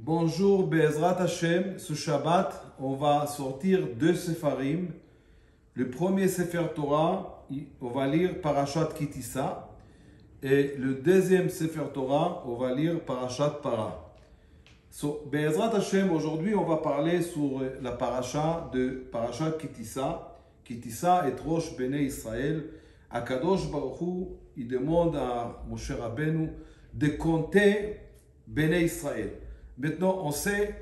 Bonjour, Be'ezrat Hashem. Ce Shabbat, on va sortir deux Sefarim. Le premier Sefer Torah, on va lire Parashat Kitissa. Et le deuxième Sefer Torah, on va lire Parashat Para. Be'ezrat Hashem, aujourd'hui, on va parler sur la parasha de Parashat Kitissa. Kitissa est Rosh Bnei Israël. Akadosh Baruch Hu, il demande à Moshe Rabbeinu de compter Bnei Israël. Maintenant, on sait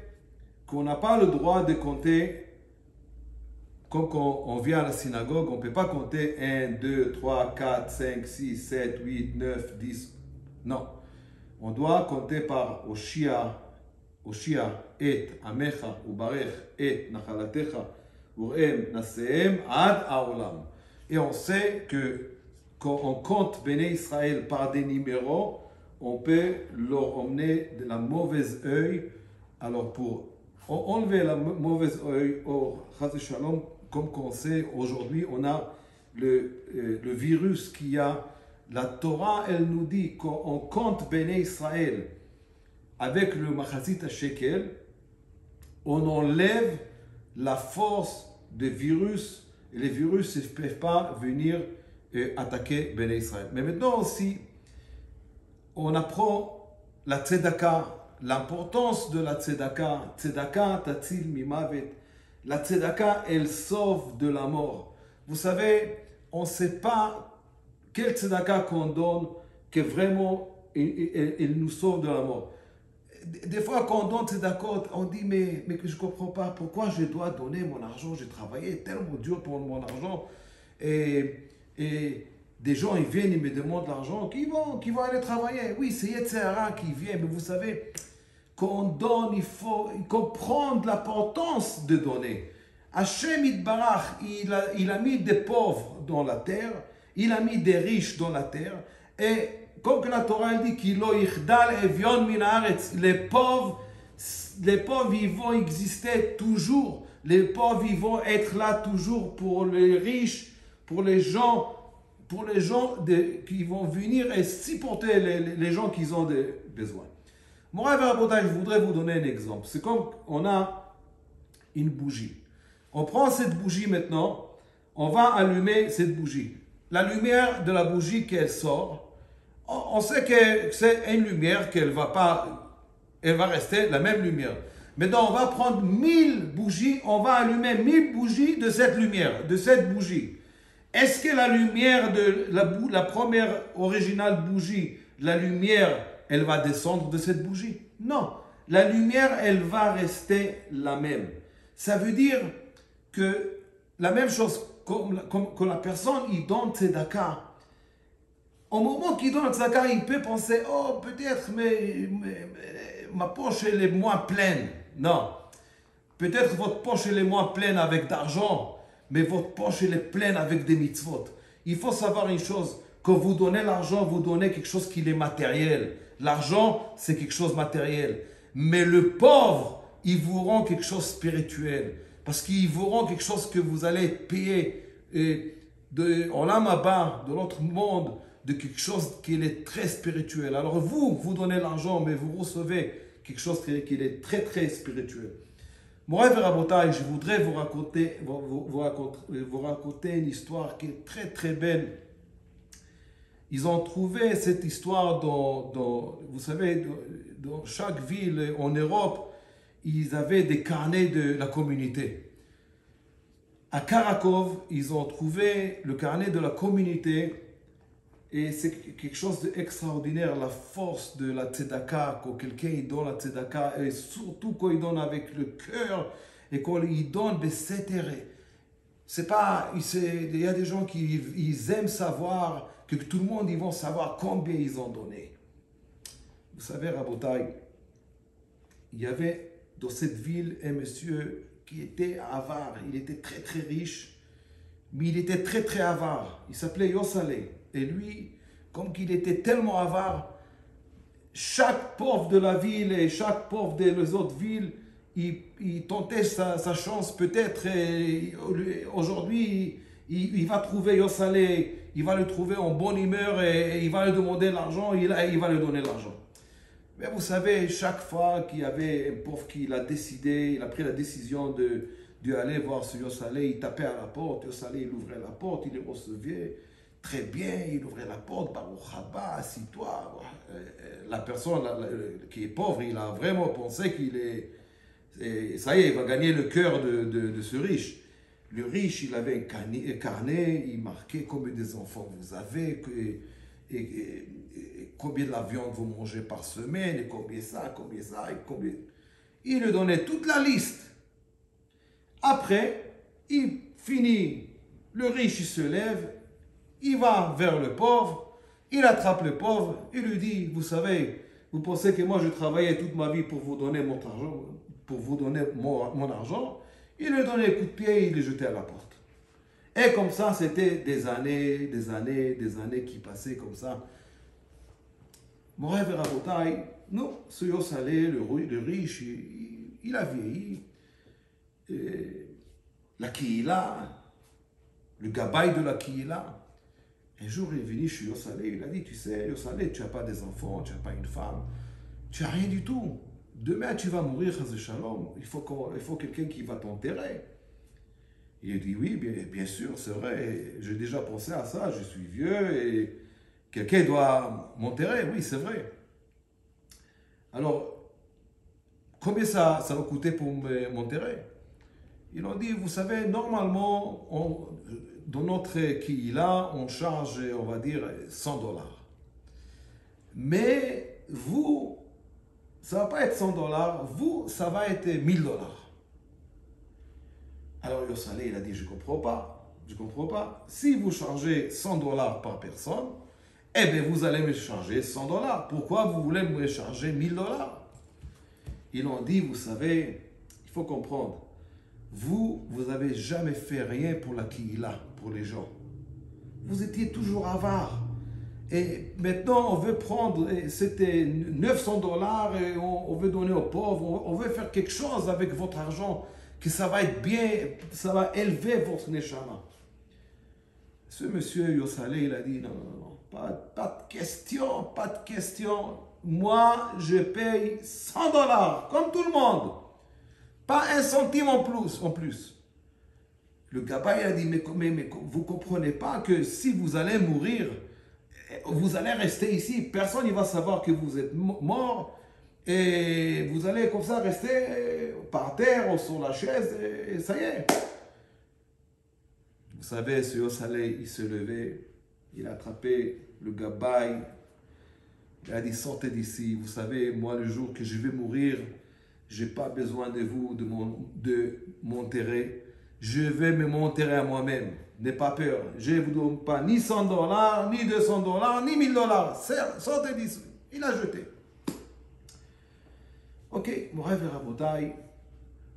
qu'on n'a pas le droit de compter comme quand on vient à la synagogue. On ne peut pas compter 1, 2, 3, 4, 5, 6, 7, 8, 9, 10. Non. On doit compter par Oshia et Amecha, Ubarech et Nachalatecha, Urem, Naseem, Ad Aolam. Et on sait que quand on compte Béné Israël par des numéros, on peut leur emmener de la mauvaise œil. Alors pour enlever la mauvaise œil au Chaz Shalom, comme on sait aujourd'hui, on a le virus qu'il y a. La Torah, elle nous dit qu'on compte Béné Israël avec le Machazit HaShekel, on enlève la force des virus, et les virus ne peuvent pas venir attaquer Béné Israël. Mais maintenant aussi, on apprend la tzedaka, l'importance de la tzedaka. Tzedaka tatil mimavet. La tzedaka, elle sauve de la mort. Vous savez, on ne sait pas quelle tzedaka qu'on donne que vraiment elle nous sauve de la mort. Des fois, quand on donne tzedaka, on dit mais je ne comprends pas pourquoi je dois donner mon argent. J'ai travaillé tellement dur pour mon argent. Et des gens, ils viennent, ils me demandent l'argent, qui vont aller travailler. Oui, c'est Yetzirah qui vient, mais vous savez, quand on donne, il faut comprendre l'importance de donner. Hachem Yitbarach, il a mis des pauvres dans la terre, il a mis des riches dans la terre, et comme que la Torah dit qu'il les pauvres, ils vont exister toujours. Les pauvres, ils vont être là toujours pour les riches, pour les gens qui vont venir et supporter les gens qui ont des besoins. Mon rêve à je voudrais vous donner un exemple. C'est comme on a une bougie. On prend cette bougie maintenant, on va allumer cette bougie. La lumière de la bougie qu'elle sort, on sait que c'est une lumière qu'elle va pas, elle va rester la même lumière. Maintenant, on va prendre 1000 bougies, on va allumer 1000 bougies de cette lumière, de cette bougie. Est-ce que la lumière de la première originale bougie, la lumière, elle va descendre de cette bougie? Non. La lumière, elle va rester la même. Ça veut dire que la même chose, comme la personne, il donne tzedaka. Au moment qu'il donne tzedaka, il peut penser, oh, peut-être, mais ma poche, elle est moins pleine. Non. Peut-être votre poche, elle est moins pleine avec d'argent. Mais votre poche, elle est pleine avec des mitzvot. Il faut savoir une chose, quand vous donnez l'argent, vous donnez quelque chose qui est matériel. L'argent, c'est quelque chose de matériel. Mais le pauvre, il vous rend quelque chose de spirituel. Parce qu'il vous rend quelque chose que vous allez payer en l'âme à bas, de l'autre monde, de quelque chose qui est très spirituel. Alors vous donnez l'argent, mais vous recevez quelque chose qui est très, très spirituel. Mon rêve Rabotai, je voudrais vous raconter une histoire qui est très très belle. Ils ont trouvé cette histoire vous savez, dans chaque ville en Europe, ils avaient des carnets de la communauté. À Karakov, ils ont trouvé le carnet de la communauté et c'est quelque chose d'extraordinaire, la force de la tzedaka, quand quelqu'un donne la tzedaka, et surtout quand il donne avec le cœur, et quand il donne des cétérés. Il y a des gens qui ils aiment savoir, que tout le monde ils vont savoir combien ils ont donné. Vous savez, Rabotai, il y avait dans cette ville un monsieur qui était avare, il était très très riche, mais il était très très avare, il s'appelait Yosalé. Et lui, comme qu'il était tellement avare, chaque pauvre de la ville et chaque pauvre des autres villes, il tentait sa chance. Peut-être aujourd'hui, il va trouver Yosalé, il va le trouver en bonne humeur et il va lui demander l'argent, il va lui donner l'argent. Mais vous savez, chaque fois qu'il y avait un pauvre qui l'a décidé, il a pris la décision d'aller voir ce Yosalé, il tapait à la porte, Yosalé, il ouvrait la porte, il le recevait très bien, il ouvrait la porte, Baruch haba, assis-toi. La personne qui est pauvre, il a vraiment pensé qu'il est... Et ça y est, il va gagner le cœur de ce riche. Le riche, il avait un carnet, il marquait combien des enfants vous avez, et combien de la viande vous mangez par semaine, et combien ça, et combien... Il lui donnait toute la liste. Après, il finit, le riche, il se lève, il va vers le pauvre, il attrape le pauvre, il lui dit, vous savez, vous pensez que moi je travaillais toute ma vie pour vous donner mon argent, mon argent, il lui donnait un coup de pied, il le jetait à la porte. Et comme ça, c'était des années qui passaient comme ça. Moray Verabotai, non, ce Yosalé, le riche, il a vieilli. La Kihila, le gabaï de la Kihila, un jour il est venu chez Yosalé, il a dit, tu sais, Yosalé, tu n'as pas des enfants, tu n'as pas une femme, tu n'as rien du tout. Demain, tu vas mourir, Chazé Shalom, il faut quelqu'un qui va t'enterrer. Il a dit, oui, bien sûr, c'est vrai, j'ai déjà pensé à ça, je suis vieux et quelqu'un doit m'enterrer, oui, c'est vrai. Alors, combien ça va coûter pour m'enterrer? Ils ont dit, vous savez, normalement, dans notre Kihila, on charge, on va dire, $100. Mais vous, ça ne va pas être $100, vous, ça va être $1000. Alors Yosalé, il a dit, je ne comprends pas. Si vous chargez $100 par personne, eh bien, vous allez me charger $100. Pourquoi vous voulez me charger $1000? Ils ont dit, vous savez, il faut comprendre, vous n'avez jamais fait rien pour la Kihila, pour les gens. Vous étiez toujours avare. Et maintenant, on veut prendre, c'était $900 et on veut donner aux pauvres, on veut faire quelque chose avec votre argent, que ça va être bien, ça va élever votre neshama. Ce monsieur Yosalé, il a dit, non, pas de question. Moi, je paye $100, comme tout le monde. Pas un centime en plus. Le gabaï a dit, mais vous ne comprenez pas que si vous allez mourir, vous allez rester ici, personne ne va savoir que vous êtes mort, et vous allez comme ça rester par terre ou sur la chaise, et ça y est. Vous savez, ce Yosalé, il se levait, il a attrapé le gabaï, il a dit, sortez d'ici, vous savez, moi le jour que je vais mourir, je n'ai pas besoin de vous, de m'enterrer. Je vais m'enterrer à moi-même. N'ayez pas peur. Je ne vous donne pas ni $100, ni $200, ni $1000. Sortez d'ici. Il a jeté. Ok, Moray Verabotai.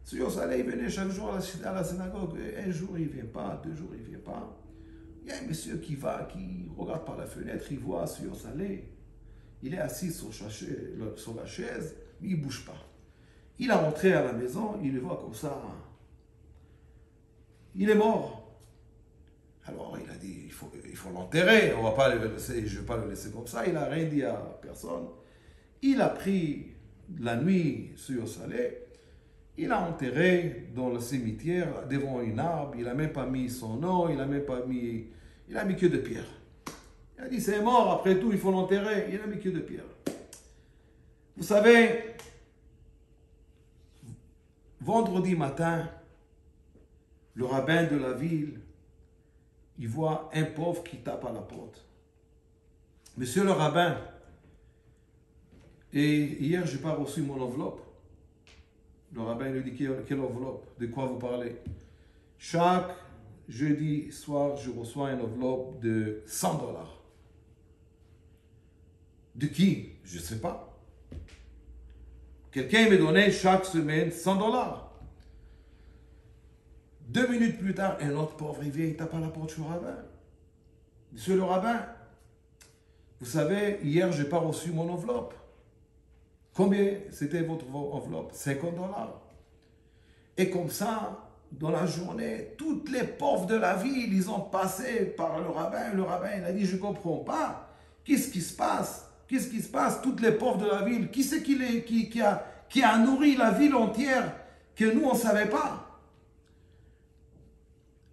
Ce Yosalé, il venait chaque jour à la synagogue. Un jour, il ne vient pas. 2 jours, il ne vient pas. Il y a un monsieur qui regarde par la fenêtre, il voit ce Yosalé. Il est assis sur la chaise, mais il ne bouge pas. Il a rentré à la maison, il le voit comme ça. Il est mort. Alors il a dit, il faut l'enterrer, on va pas le laisser, je ne vais pas le laisser comme ça. Il n'a rien dit à personne. Il a pris la nuit sur Yosalé, il a enterré dans le cimetière devant une arbre, il n'a même pas mis son nom, il a mis que de pierre. Il a dit, c'est mort, après tout, il faut l'enterrer. Il a mis que de pierre. Vous savez, vendredi matin, le rabbin de la ville, il voit un pauvre qui tape à la porte. Monsieur le rabbin, et hier, je n'ai pas reçu mon enveloppe. Le rabbin lui dit, quelle enveloppe? De quoi vous parlez? Chaque jeudi soir, je reçois une enveloppe de $100. De qui? Je ne sais pas. Quelqu'un me donnait chaque semaine $100. 2 minutes plus tard, un autre pauvre, il vient, il tape à la porte du rabbin. Monsieur le rabbin, vous savez, hier, je n'ai pas reçu mon enveloppe. Combien c'était votre enveloppe? $50. Et comme ça, dans la journée, toutes les pauvres de la ville, ils ont passé par le rabbin. Le rabbin, il a dit, je ne comprends pas. Qu'est-ce qui se passe? Qu'est-ce qui se passe? Toutes les pauvres de la ville, qui c'est qui a nourri la ville entière que nous, on ne savait pas?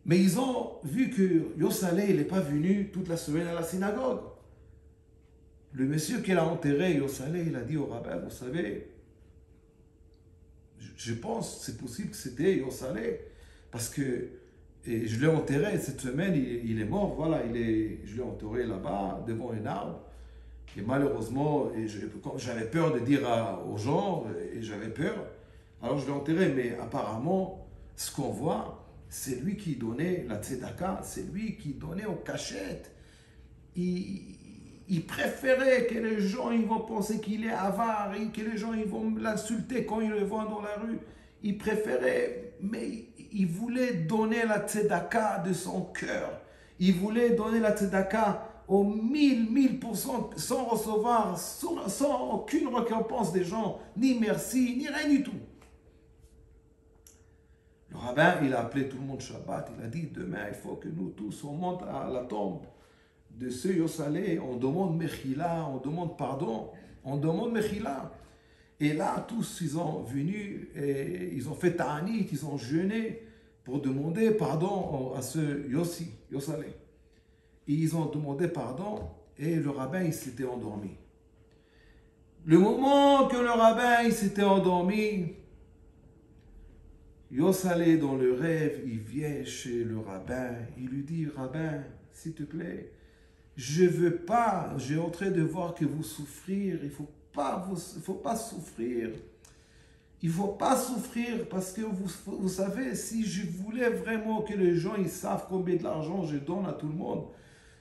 Mais ils ont vu que Yosalé, il n'est pas venu toute la semaine à la synagogue. Le monsieur qui l'a enterré, Yosalé, il a dit au rabbin, vous savez, je pense, c'est possible que c'était Yosalé, parce que je l'ai enterré cette semaine, il est mort, voilà, je l'ai enterré là-bas, devant un arbre. Et malheureusement, j'avais peur de dire aux gens, et j'avais peur, alors je l'ai enterré. Mais apparemment, ce qu'on voit, c'est lui qui donnait la tzedaka, c'est lui qui donnait aux cachettes. Il préférait que les gens ils vont penser qu'il est avare, et que les gens ils vont l'insulter quand ils le voient dans la rue. Il préférait, mais il voulait donner la tzedaka de son cœur. Il voulait donner la tzedaka au 1000%, sans recevoir, sans aucune récompense des gens, ni merci, ni rien du tout. Le rabbin, il a appelé tout le monde Shabbat, il a dit, demain, il faut que nous tous, on monte à la tombe de ce Yosalé, on demande Mechila, on demande pardon, on demande Mechila. Et là, tous, ils ont venu, et ils ont fait ta'anit, ils ont jeûné pour demander pardon à ce Yosalé. Et ils ont demandé pardon et le rabbin il s'était endormi. Le moment que le rabbin il s'était endormi, Yosalé dans le rêve, il vient chez le rabbin, il lui dit, rabbin, s'il te plaît, je veux pas, j'ai en train de voir que vous souffrir, il faut pas souffrir. Il ne faut pas souffrir parce que vous savez, si je voulais vraiment que les gens ils savent combien de l'argent je donne à tout le monde,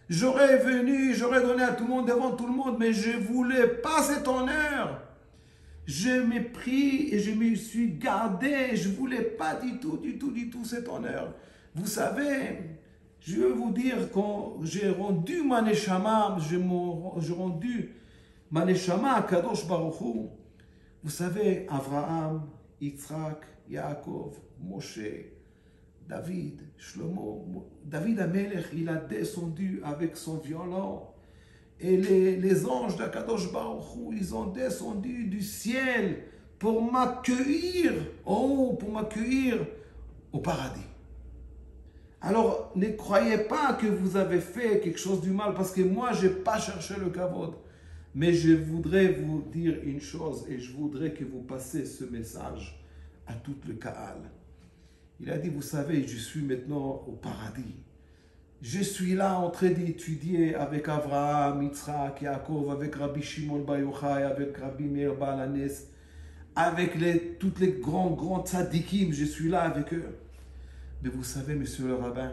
j'aurais donné à tout le monde devant tout le monde, mais je ne voulais pas cet honneur. Je m'ai pris et je me suis gardé, je ne voulais pas du tout cet honneur. Vous savez, je veux vous dire, quand j'ai rendu ma neshama, j'ai rendu ma neshama à Kadosh Baruch Hu. Vous savez, Abraham, Yitzhak, Yaakov, Moshe, David, Shlomo, David Amelech, il a descendu avec son violon. Et les anges d'Akadosh Baruch Hu, ils ont descendu du ciel pour m'accueillir en haut, pour m'accueillir au paradis. Alors, ne croyez pas que vous avez fait quelque chose du mal, parce que moi, je n'ai pas cherché le kavod. Mais je voudrais vous dire une chose, et je voudrais que vous passiez ce message à tout le Kaal. Il a dit, vous savez, je suis maintenant au paradis. Je suis là en train d'étudier avec Avraham, Yitzhak, Yaakov, avec Rabbi Shimon Bar Yochai, avec Rabbi Meir Baal Hanes, avec tous les grands tzadikim, je suis là avec eux. Mais vous savez, monsieur le rabbin,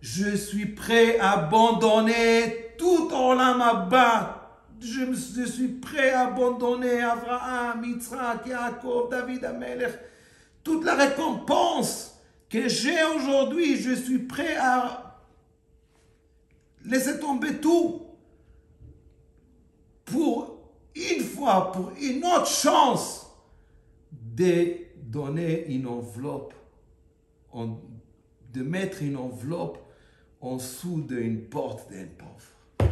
je suis prêt à abandonner tout Olam Haba. Je suis prêt à abandonner Avraham, Yitzhak, Yaakov, David Amelech, toute la récompense que j'ai aujourd'hui, je suis prêt à laisser tomber tout pour une fois, pour une autre chance de donner une enveloppe, de mettre une enveloppe en dessous d'une porte d'un pauvre.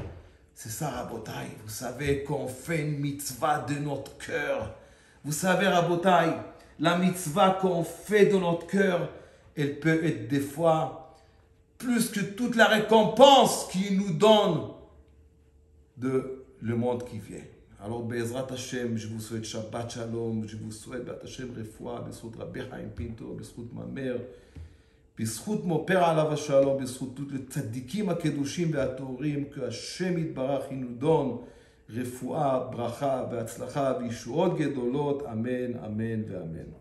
C'est ça, Rabotai. Vous savez qu'on fait une mitzvah de notre cœur. Vous savez, Rabotai, la mitzvah qu'on fait de notre cœur, elle peut être des fois plus que toute la récompense qu'il nous donne de le monde qui vient. Alors, Be'ezrat Hashem, je vous souhaite Shabbat Shalom, je vous souhaite Be'ezrat Hashem Refoua, B'ezrat Rabbi Chaim Pinto, B'ezrat ma mère, B'ezrat mon père Alav Shalom, B'ezrat tous les tzadikim akedushim ve'atorim, que Hashem Yitbarach il nous donne Refoua, Bracha, Ve'atzlacha, V'yishuot gedolot, Amen, Amen, ve'Amen.